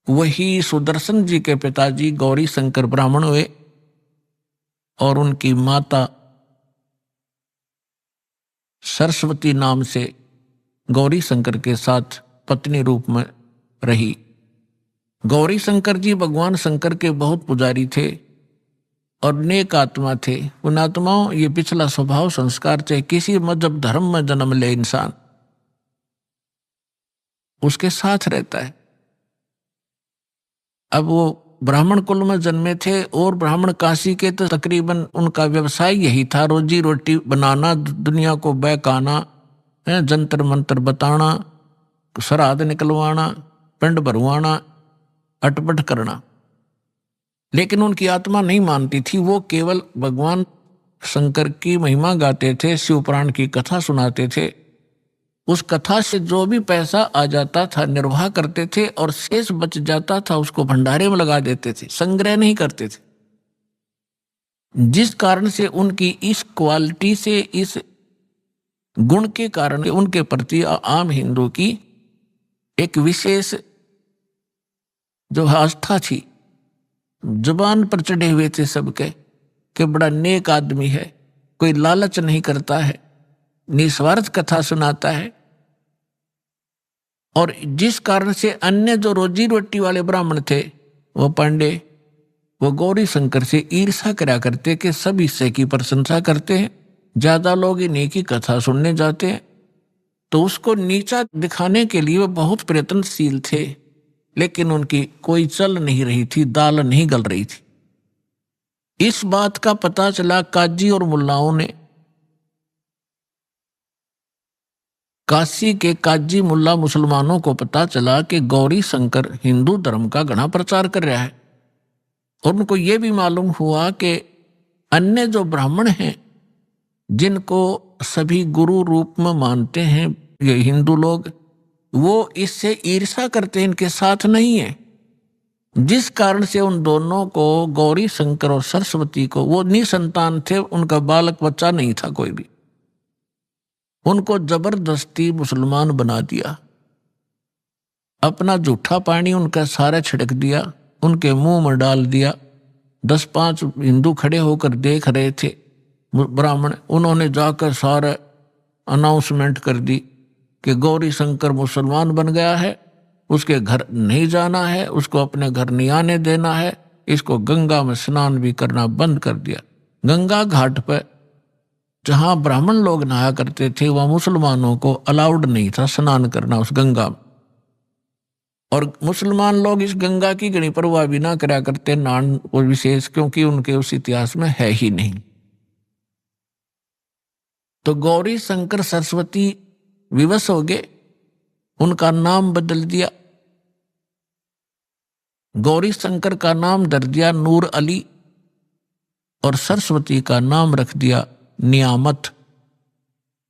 वही सुदर्शन जी के पिताजी गौरी शंकर ब्राह्मण हुए और उनकी माता सरस्वती नाम से गौरी शंकर के साथ पत्नी रूप में रही। गौरी शंकर जी भगवान शंकर के बहुत पुजारी थे और नेक आत्मा थे। उन आत्माओं ये पिछला स्वभाव संस्कार, चाहे किसी मजहब धर्म में जन्म ले इंसान, उसके साथ रहता है। अब वो ब्राह्मण कुल में जन्मे थे और ब्राह्मण काशी के, तो तकरीबन उनका व्यवसाय यही था, रोजी रोटी बनाना, दुनिया को बहकाना, जंतर मंतर बताना, श्राद्ध निकलवाना, पिंड भरवाना, अटपट करना। लेकिन उनकी आत्मा नहीं मानती थी। वो केवल भगवान शंकर की महिमा गाते थे, शिव पुराण की कथा सुनाते थे। उस कथा से जो भी पैसा आ जाता था निर्वाह करते थे और शेष बच जाता था उसको भंडारे में लगा देते थे, संग्रह नहीं करते थे। जिस कारण से उनकी इस क्वालिटी से, इस गुण के कारण उनके प्रति आम हिंदू की एक विशेष जो आस्था थी। जुबान पर चढ़े हुए थे सबके कि बड़ा नेक आदमी है, कोई लालच नहीं करता है, निस्वार्थ कथा सुनाता है। और जिस कारण से अन्य जो रोजी रोटी वाले ब्राह्मण थे, वो पांडे, वो गौरी शंकर से ईर्षा करा करते कि सब हिस्से की प्रशंसा करते हैं, ज्यादा लोग इन्हीं की कथा सुनने जाते हैं। तो उसको नीचा दिखाने के लिए वो बहुत प्रयत्नशील थे, लेकिन उनकी कोई चल नहीं रही थी, दाल नहीं गल रही थी। इस बात का पता चला काजी और मुल्लाओं ने। काशी के काजी मुल्ला मुसलमानों को पता चला कि गौरी शंकर हिंदू धर्म का घना प्रचार कर रहा है। और उनको ये भी मालूम हुआ कि अन्य जो ब्राह्मण हैं, जिनको सभी गुरु रूप में मानते हैं ये हिंदू लोग, वो इससे ईर्षा करते हैं, इनके साथ नहीं है। जिस कारण से उन दोनों को, गौरी शंकर और सरस्वती को, वो निसंतान थे, उनका बालक बच्चा नहीं था कोई भी, उनको जबरदस्ती मुसलमान बना दिया। अपना जूठा पानी उनका सारा छिड़क दिया, उनके मुंह में डाल दिया। 10-5 हिंदू खड़े होकर देख रहे थे ब्राह्मण, उन्होंने जाकर सारे अनाउंसमेंट कर दी कि गौरी शंकर मुसलमान बन गया है, उसके घर नहीं जाना है, उसको अपने घर नहीं आने देना है, इसको गंगा में स्नान भी करना बंद कर दिया। गंगा घाट पर जहां ब्राह्मण लोग नहाया करते थे, वह मुसलमानों को अलाउड नहीं था स्नान करना उस गंगा में। और मुसलमान लोग इस गंगा की घनी परवाह भी ना करा करते, नान को विशेष, क्योंकि उनके उस इतिहास में है ही नहीं। तो गौरी शंकर सरस्वती विवश हो गए, उनका नाम बदल दिया। गौरी शंकर का नाम धर दिया नूर अली और सरस्वती का नाम रख दिया नियामत।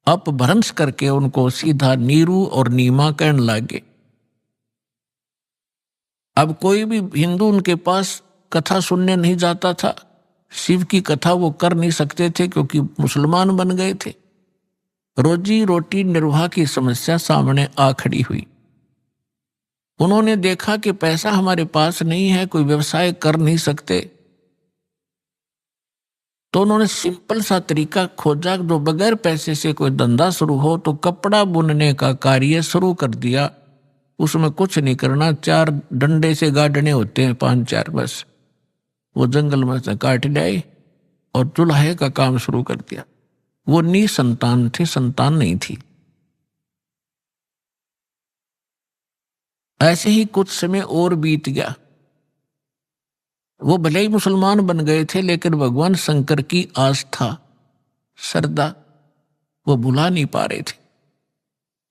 अपभ्रंश करके उनको सीधा नीरू और नीमा कहने लगे। अब कोई भी हिंदू उनके पास कथा सुनने नहीं जाता था, शिव की कथा वो कर नहीं सकते थे क्योंकि मुसलमान बन गए थे। रोजी रोटी निर्वाह की समस्या सामने आ खड़ी हुई। उन्होंने देखा कि पैसा हमारे पास नहीं है, कोई व्यवसाय कर नहीं सकते, तो उन्होंने सिंपल सा तरीका खोजा जो बगैर पैसे से कोई धंधा शुरू हो। तो कपड़ा बुनने का कार्य शुरू कर दिया। उसमें कुछ नहीं करना, 4 डंडे से गाड़ने होते हैं, 5-4 बस। वो जंगल में से काट लाए और चूल्हे का काम शुरू कर दिया। वो निसंतान थे, संतान नहीं थी। ऐसे ही कुछ समय और बीत गया। वो भले ही मुसलमान बन गए थे, लेकिन भगवान शंकर की आस्था, श्रद्धा वो भुला नहीं पा रहे थे।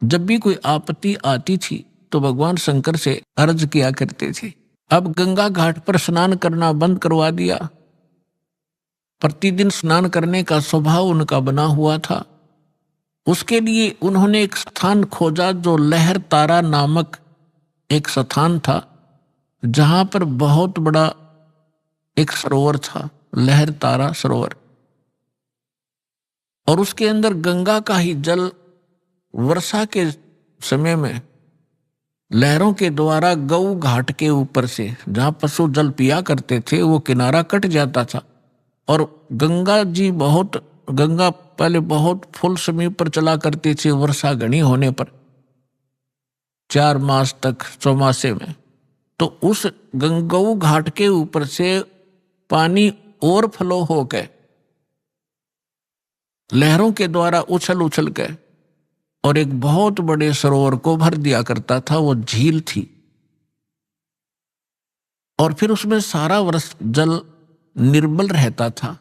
जब भी कोई आपत्ति आती थी तो भगवान शंकर से अर्ज किया करते थे। अब गंगा घाट पर स्नान करना बंद करवा दिया। प्रतिदिन स्नान करने का स्वभाव उनका बना हुआ था। उसके लिए उन्होंने एक स्थान खोजा जो लहर तारा नामक एक स्थान था, जहां पर बहुत बड़ा एक सरोवर था, लहर तारा सरोवर। और उसके अंदर गंगा का ही जल वर्षा के समय में लहरों के द्वारा गऊ घाट के ऊपर से जहां पशु जल पिया करते थे वो किनारा कट जाता था और गंगा पहले बहुत फुल समीप पर चला करती थी वर्षा घनी होने पर 4 मास तक चौमासे में। तो उस गंगऊ घाट के ऊपर से पानी और फ्लो होकर लहरों के द्वारा उछल उछल के और एक बहुत बड़े सरोवर को भर दिया करता था। वो झील थी और फिर उसमें सारा वर्ष जल निर्मल रहता था।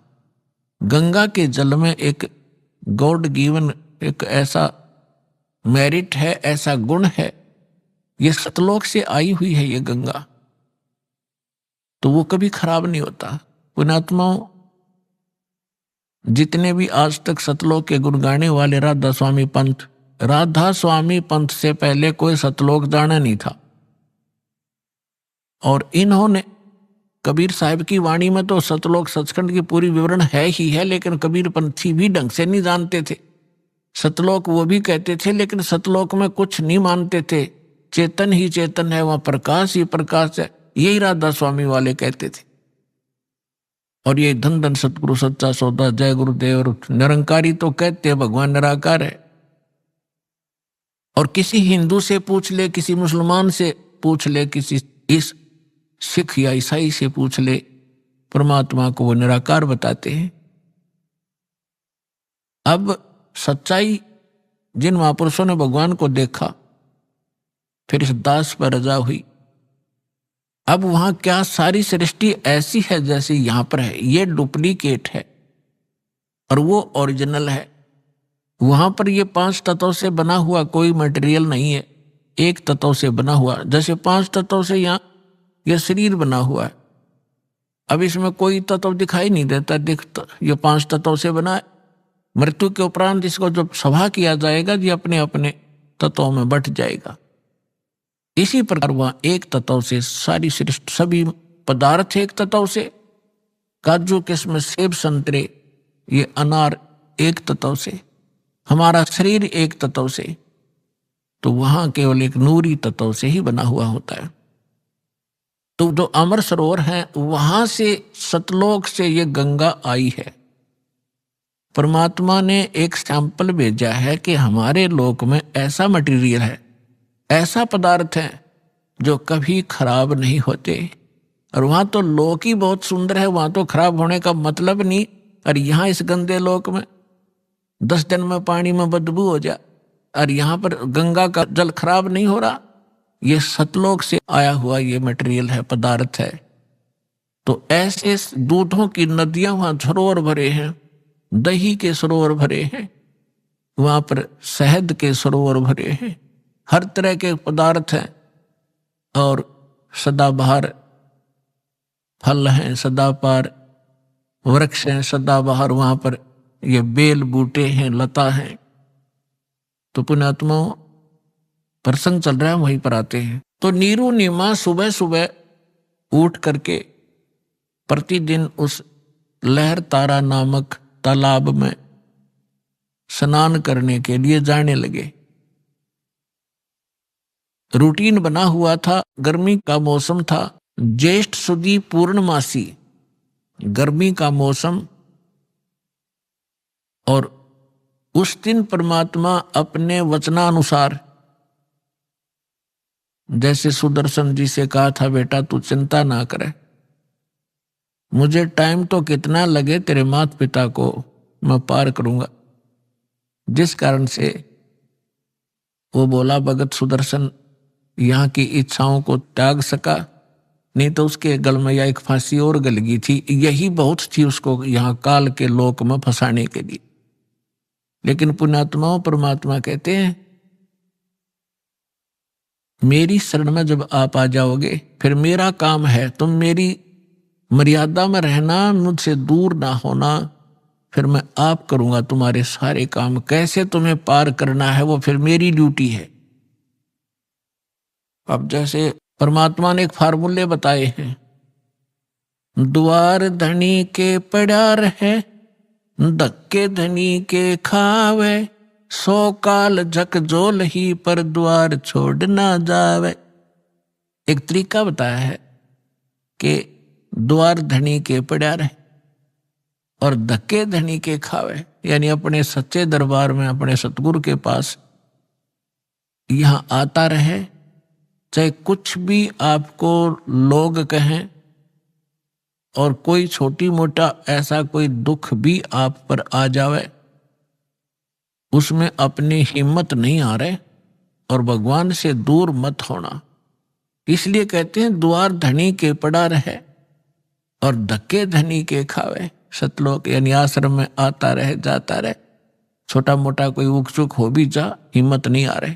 गंगा के जल में एक गॉड गिवन एक ऐसा मेरिट है, ऐसा गुण है, ये सतलोक से आई हुई है ये गंगा, तो वो कभी खराब नहीं होता। पुण्यात्माओं, जितने भी आज तक सतलोक के गुण गाने वाले राधा स्वामी पंथ से पहले कोई सतलोक जाना नहीं था। और इन्होंने कबीर साहब की वाणी में तो सतलोक सचखंड की पूरी विवरण है ही है, लेकिन कबीर पंथी भी ढंग से नहीं जानते थे। सतलोक वो भी कहते थे लेकिन सतलोक में कुछ नहीं मानते थे। चेतन ही चेतन है, वहां प्रकाश ही प्रकाश है, यही राधा स्वामी वाले कहते थे। और ये धन धन सतगुरु सच्चा सौदा जय गुरुदेव और निरंकारी तो कहते हैं भगवान निराकार है। और किसी हिंदू से पूछ ले, किसी मुसलमान से पूछ ले, किसी इस सिख या ईसाई से पूछ ले, परमात्मा को वो निराकार बताते हैं। अब सच्चाई, जिन महापुरुषों ने भगवान को देखा फिर इस दास पर रजा हुई। अब वहां क्या सारी सृष्टि ऐसी है जैसे यहां पर है, ये डुप्लीकेट है और वो ओरिजिनल है। वहां पर ये 5 तत्वों से बना हुआ कोई मटेरियल नहीं है, एक तत्व से बना हुआ। जैसे 5 तत्वों से यहाँ ये शरीर बना हुआ है, अब इसमें कोई तत्व दिखाई नहीं देता, ये 5 तत्वों से बना है। मृत्यु के उपरांत इसको जब सभा किया जाएगा ये अपने अपने तत्वों में बट जाएगा। इसी प्रकार वहां एक तत्व से सारी सृष्टि, सभी पदार्थ एक तत्व से, काजू किस्म सेब संतरे ये अनार एक तत्व से, हमारा शरीर एक तत्व से, तो वहां केवल एक नूरी तत्व से ही बना हुआ होता है। तो जो अमर सरोवर है वहां से सतलोक से ये गंगा आई है। परमात्मा ने एक सैंपल भेजा है कि हमारे लोक में ऐसा मटेरियल है, ऐसा पदार्थ है जो कभी खराब नहीं होते। और वहां तो लोक ही बहुत सुंदर है, वहां तो खराब होने का मतलब नहीं। और यहाँ इस गंदे लोक में 10 दिन में पानी में बदबू हो जाए, और यहाँ पर गंगा का जल खराब नहीं हो रहा। ये सतलोक से आया हुआ ये मटेरियल है, पदार्थ है। तो ऐसे दूधों की नदियां वहां सरोवर भरे हैं, दही के सरोवर भरे हैं, वहां पर शहद के सरोवर भरे हैं, हर तरह के पदार्थ हैं। और सदाबहार फल हैं, सदाबहार वृक्ष हैं, सदाबहार वहां पर ये बेल बूटे हैं, लता हैं। तो पुण्यात्माओं, प्रसंग चल रहा है, वहीं पर आते हैं। तो नीरू नीमा सुबह सुबह उठ करके प्रतिदिन उस लहर तारा नामक तालाब में स्नान करने के लिए जाने लगे। रूटीन बना हुआ था, गर्मी का मौसम था, ज्येष्ठ सुदी पूर्णमासी, गर्मी का मौसम। और उस दिन परमात्मा अपने वचनानुसार, जैसे सुदर्शन जी से कहा था, बेटा तू चिंता ना करे, मुझे टाइम तो कितना लगे तेरे माता पिता को मैं पार करूंगा। जिस कारण से वो बोला भगत सुदर्शन यहाँ की इच्छाओं को त्याग सका, नहीं तो उसके गल में या एक फांसी और गल गई थी। यही बहुत थी उसको यहाँ काल के लोक में फंसाने के लिए। लेकिन पुण्यात्माओं, परमात्मा कहते हैं मेरी शरण में जब आप आ जाओगे, फिर मेरा काम है, तुम मेरी मर्यादा में रहना, मुझसे दूर ना होना, फिर मैं आप करूंगा तुम्हारे सारे काम। कैसे तुम्हें पार करना है वो फिर मेरी ड्यूटी है। अब जैसे परमात्मा ने एक फार्मूले बताए हैं, द्वार धनी के पड़ा रहे, धक्के धनी के खावे, 100 काल झकझोल ही पर द्वार छोड़ ना जावे। एक तरीका बताया है कि द्वार धनी के पड़ा रहे और धक्के धनी के खावे, यानी अपने सच्चे दरबार में अपने सतगुरु के पास यहां आता रहे, चाहे कुछ भी आपको लोग कहें और कोई छोटी मोटा ऐसा कोई दुख भी आप पर आ जावे, उसमें अपनी हिम्मत नहीं आ रहे और भगवान से दूर मत होना। इसलिए कहते हैं द्वार धनी के पड़ा रहे और धक्के धनी के खावे। सतलोक यानी आश्रम में आता रहे जाता रहे, छोटा मोटा कोई उक चुक हो भी जा, हिम्मत नहीं आ रहे।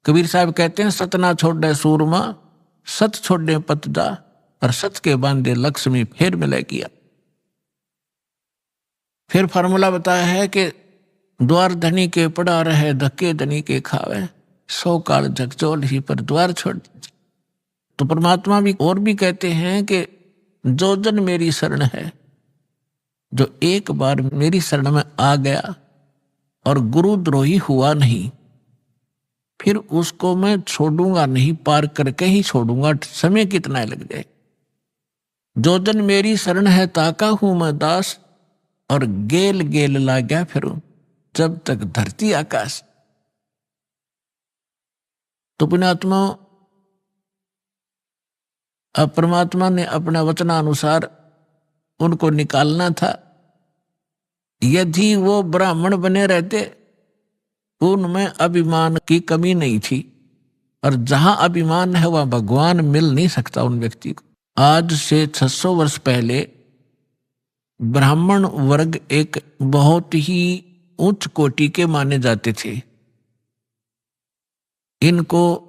कबीर साहब कहते हैं सत ना छोड़े सूरमा, सत छोड़े पत जा, और सत के बांधे लक्ष्मी फिर मिले किया। फिर फार्मूला बताया है कि द्वार धनी के पड़ा रहे धक्के धनी के खावे, सौ काल झकझोल ही पर द्वार छोड़ दीजिए। तो परमात्मा भी और भी कहते हैं कि जो जन मेरी शरण है, जो एक बार मेरी शरण में आ गया और गुरुद्रोही हुआ नहीं, फिर उसको मैं छोड़ूंगा नहीं, पार करके ही छोड़ूंगा, समय कितना लग जाए। जो जन मेरी शरण है ताका हूं मैं दास, और गेल गेल ला गया फिरूं जब तक धरती आकाश। तो पुण्यात्मा, अब परमात्मा ने अपना वचनानुसार उनको निकालना था। यदि वो ब्राह्मण बने रहते, उनमें अभिमान की कमी नहीं थी, और जहां अभिमान है वहां भगवान मिल नहीं सकता उन व्यक्ति को। आज से 600 वर्ष पहले ब्राह्मण वर्ग एक बहुत ही उच्च कोटि के माने जाते थे। इनको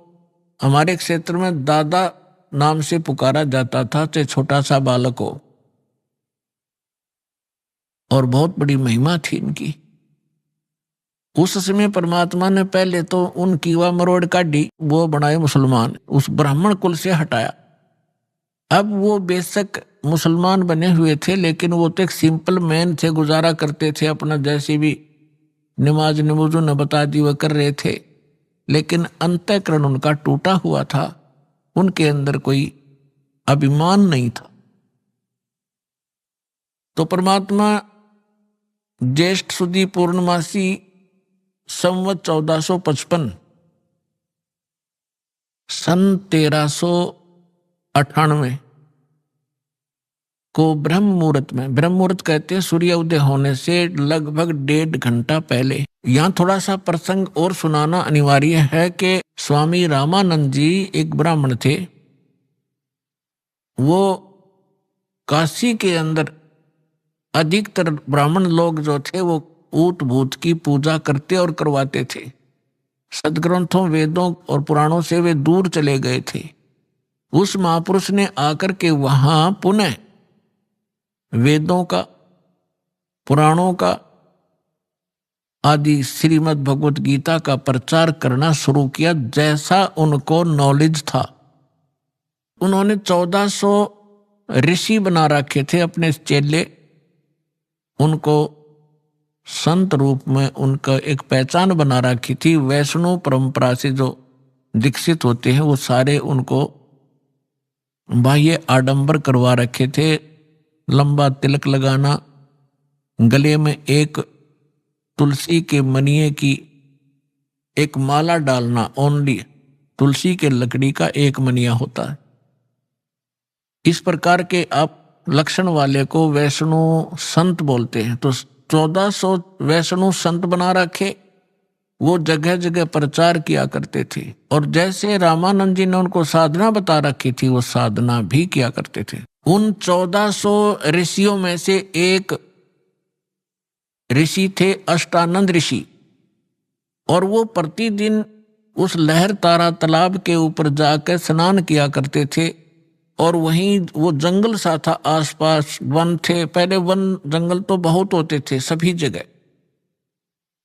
हमारे क्षेत्र में दादा नाम से पुकारा जाता था, चाहे छोटा सा बालक हो, और बहुत बड़ी महिमा थी इनकी। उस समय परमात्मा ने पहले तो उनकी वह मरोड़ काटी, वो बनाए मुसलमान, उस ब्राह्मण कुल से हटाया। अब वो बेशक मुसलमान बने हुए थे, लेकिन वो तो एक सिंपल मैन थे, गुजारा करते थे अपना, जैसे भी नमाज नमूजू न बता दी वह कर रहे थे, लेकिन अंतःकरण उनका टूटा हुआ था, उनके अंदर कोई अभिमान नहीं था। तो परमात्मा ज्येष्ठ सुदी पूर्णमासी संवत 1455 सन 1398 को ब्रह्म मुहूर्त में, ब्रह्म मुहूर्त कहते हैं सूर्य उदय होने से लगभग 1.5 घंटा पहले। यहाँ थोड़ा सा प्रसंग और सुनाना अनिवार्य है कि स्वामी रामानंद जी एक ब्राह्मण थे। वो काशी के अंदर अधिकतर ब्राह्मण लोग जो थे वो ऊत भूत की पूजा करते और करवाते थे। सदग्रंथों, वेदों और पुराणों से वे दूर चले गए थे। उस महापुरुष ने आकर के वहां पुनः वेदों का, पुराणों का आदि श्रीमद् भगवत गीता का प्रचार करना शुरू किया, जैसा उनको नॉलेज था। उन्होंने 1400 ऋषि बना रखे थे अपने चेले, उनको संत रूप में उनका एक पहचान बना रखी थी। वैष्णव परंपरा से जो दीक्षित होते हैं वो सारे उनको बाह्य आडंबर करवा रखे थे। लंबा तिलक लगाना, गले में एक तुलसी के मनिये की एक माला डालना, ओनली तुलसी के लकड़ी का एक मनिया होता है। इस प्रकार के आप लक्षण वाले को वैष्णव संत बोलते हैं। तो 1400 वैष्णव संत बना रखे, वो जगह जगह प्रचार किया करते थे, और जैसे रामानंद जी ने उनको साधना बता रखी थी वो साधना भी किया करते थे। उन 1400 ऋषियों में से एक ऋषि थे अष्टानंद ऋषि, और वो प्रतिदिन उस लहर तारा तालाब के ऊपर जाकर स्नान किया करते थे। और वहीं वो जंगल सा था, आसपास वन थे, पहले वन जंगल तो बहुत होते थे सभी जगह।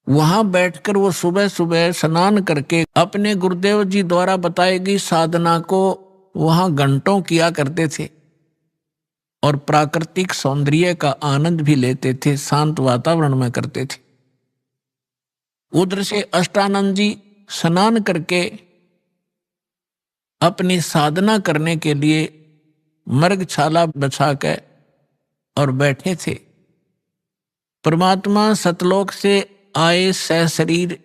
वहां बैठकर वो सुबह सुबह स्नान करके अपने गुरुदेव जी द्वारा बताई गई साधना को वहां घंटों किया करते थे, और प्राकृतिक सौंदर्य का आनंद भी लेते थे, शांत वातावरण में करते थे। उधर से अष्टानंद जी स्नान करके अपनी साधना करने के लिए मृगछाला बिछा कर और बैठे थे। परमात्मा सतलोक से आए सशरीर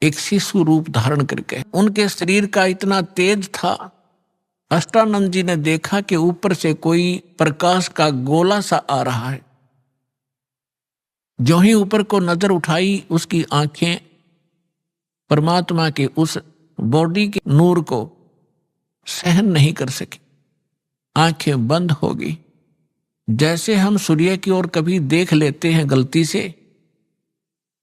एक शिशु रूप धारण करके। उनके शरीर का इतना तेज था, अष्टानंद जी ने देखा कि ऊपर से कोई प्रकाश का गोला सा आ रहा है। जो ही ऊपर को नजर उठाई, उसकी आंखें परमात्मा के उस बॉडी के नूर को सहन नहीं कर सकी, आंखें बंद हो गई। जैसे हम सूर्य की ओर कभी देख लेते हैं गलती से,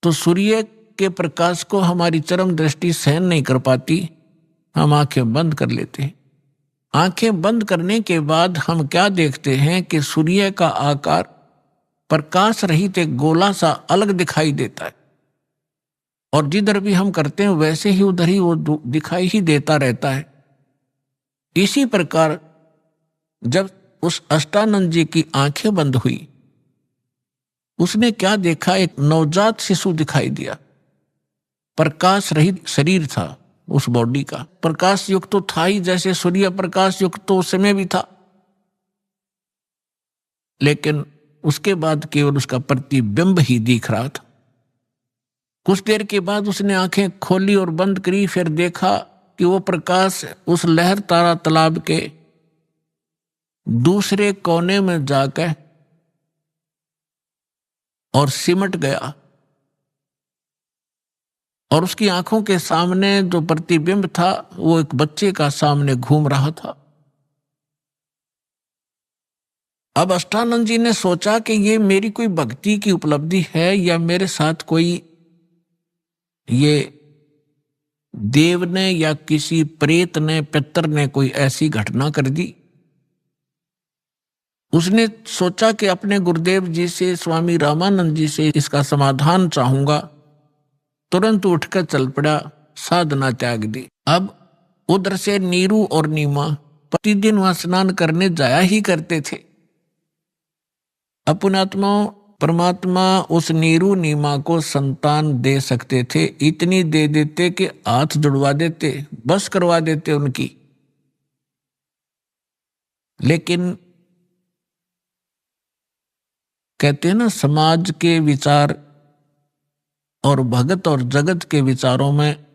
तो सूर्य के प्रकाश को हमारी चरम दृष्टि सहन नहीं कर पाती, हम आंखें बंद कर लेते हैं। आंखें बंद करने के बाद हम क्या देखते हैं कि सूर्य का आकार प्रकाश रहित एक गोला सा अलग दिखाई देता है, और जिधर भी हम करते हैं वैसे ही उधर ही वो दिखाई ही देता रहता है। इसी प्रकार जब उस अष्टानंद जी की आंखें बंद हुई, उसने क्या देखा, एक नवजात शिशु दिखाई दिया। प्रकाश रहित शरीर था उस बॉडी का, प्रकाश युक्त तो था ही, जैसे सूर्य प्रकाश युक्त तो उस समय भी था, लेकिन उसके बाद केवल उसका प्रतिबिंब ही दिख रहा था। कुछ देर के बाद उसने आंखें खोली और बंद करी, फिर देखा कि वो प्रकाश उस लहर तारा तालाब के दूसरे कोने में जाकर और सिमट गया, और उसकी आंखों के सामने जो प्रतिबिंब था वो एक बच्चे का सामने घूम रहा था। अब अष्टानंद जी ने सोचा कि ये मेरी कोई भक्ति की उपलब्धि है या मेरे साथ कोई ये देव ने या किसी प्रेत ने, पितर ने कोई ऐसी घटना कर दी। उसने सोचा कि अपने गुरुदेव जी से, स्वामी रामानंद जी से इसका समाधान चाहूंगा। तुरंत उठकर चल पड़ा, साधना त्याग दी। अब उधर से नीरू और नीमा प्रतिदिन वहां स्नान करने जाया ही करते थे। अपनात्मा परमात्मा उस नीरू नीमा को संतान दे सकते थे, इतनी दे देते कि हाथ जुड़वा देते, बस करवा देते उनकी। लेकिन कहते हैं ना, समाज के विचार और भगत और जगत के विचारों में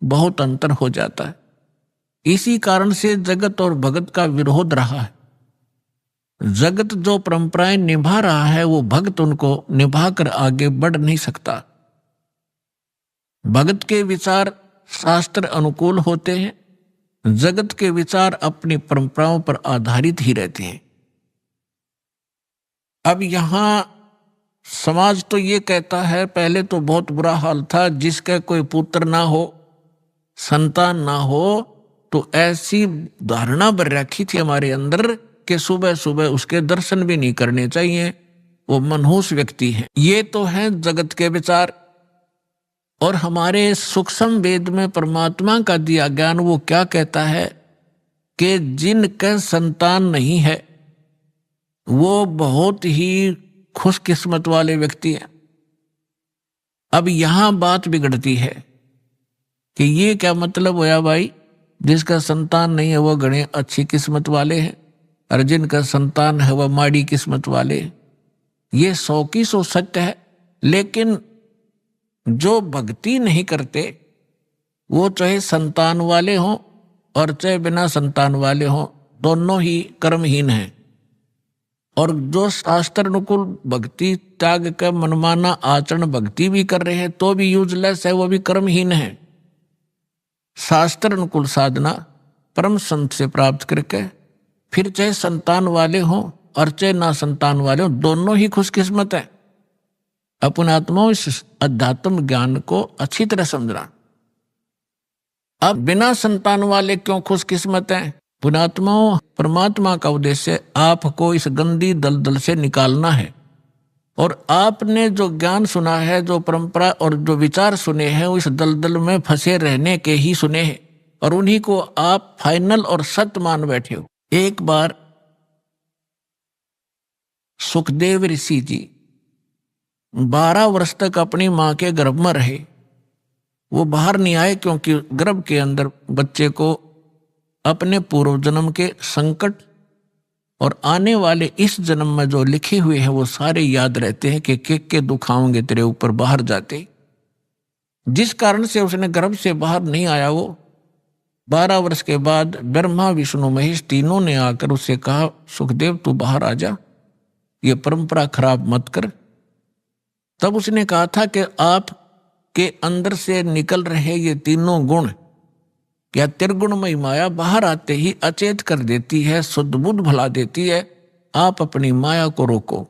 बहुत अंतर हो जाता है। इसी कारण से जगत और भगत का विरोध रहा है। जगत जो परंपराएं निभा रहा है, वो भक्त उनको निभाकर आगे बढ़ नहीं सकता। भगत के विचार शास्त्र अनुकूल होते हैं, जगत के विचार अपनी परंपराओं पर आधारित ही रहते हैं। अब यहां समाज तो ये कहता है, पहले तो बहुत बुरा हाल था, जिसका कोई पुत्र ना हो, संतान ना हो, तो ऐसी धारणा बन रखी थी हमारे अंदर कि सुबह सुबह उसके दर्शन भी नहीं करने चाहिए, वो मनहूस व्यक्ति है। ये तो है जगत के विचार। और हमारे सूक्ष्म वेद में परमात्मा का दिया ज्ञान वो क्या कहता है कि जिनका संतान नहीं है वो बहुत ही खुशकिस्मत वाले व्यक्ति हैं। अब यहां बात बिगड़ती है कि ये क्या मतलब होया भाई, जिसका संतान नहीं है वो गणे अच्छी किस्मत वाले हैं, और जिनका संतान है वह माड़ी किस्मत वाले। ये 100 की 100 सत्य है। लेकिन जो भक्ति नहीं करते वो चाहे संतान वाले हों और चाहे बिना संतान वाले हों, दोनों ही कर्महीन हैं। और जो शास्त्र अनुकूल भक्ति त्याग कर मनमाना आचरण भक्ति भी कर रहे हैं तो भी यूजलेस है, वो भी कर्महीन है। शास्त्र अनुकूल साधना परम संत से प्राप्त करके फिर चाहे संतान वाले हों और चाहे ना संतान वाले हों, दोनों ही खुशकिस्मत है। अपने आत्मा इस अध्यात्म ज्ञान को अच्छी तरह समझना। अब बिना संतान वाले क्यों खुशकिस्मत हैं? पुणात्मा परमात्मा का उद्देश्य आपको इस गंदी दलदल से निकालना है, और आपने जो ज्ञान सुना है, जो परंपरा और जो विचार सुने हैं, वो इस दलदल में फंसे रहने के ही सुने हैं, और उन्हीं को आप फाइनल और सत्य मान बैठे हो। एक बार सुखदेव ऋषि जी 12 वर्ष तक अपनी मां के गर्भ में रहे। वो बाहर नहीं आए क्योंकि गर्भ के अंदर बच्चे को अपने पूर्व जन्म के संकट और आने वाले इस जन्म में जो लिखे हुए हैं वो सारे याद रहते हैं कि के दुख आएंगे तेरे ऊपर बाहर जाते। जिस कारण से उसने गर्भ से बाहर नहीं आया, वो 12 वर्ष के बाद ब्रह्मा विष्णु महेश तीनों ने आकर उससे कहा, सुखदेव तू बाहर आ जा, ये परंपरा खराब मत कर। तब उसने कहा था कि आप के अंदर से निकल रहे ये तीनों गुण, क्या त्रिगुणमयी माया बाहर आते ही अचेत कर देती है, शुद्ध बुद्ध भला देती है। आप अपनी माया को रोको।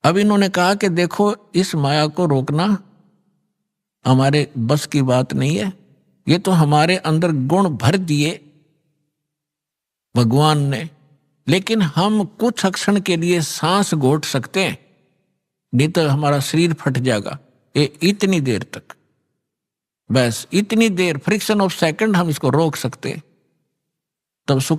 अब इन्होंने कहा कि देखो, इस माया को रोकना हमारे बस की बात नहीं है, ये तो हमारे अंदर गुण भर दिए भगवान ने, लेकिन हम कुछ क्षण के लिए सांस घोट सकते हैं, नहीं तो हमारा शरीर फट जाएगा। ये इतनी देर तक, बस इतनी देर, फ्रिक्शन ऑफ सेकंड हम इसको रोक सकते। तब सुख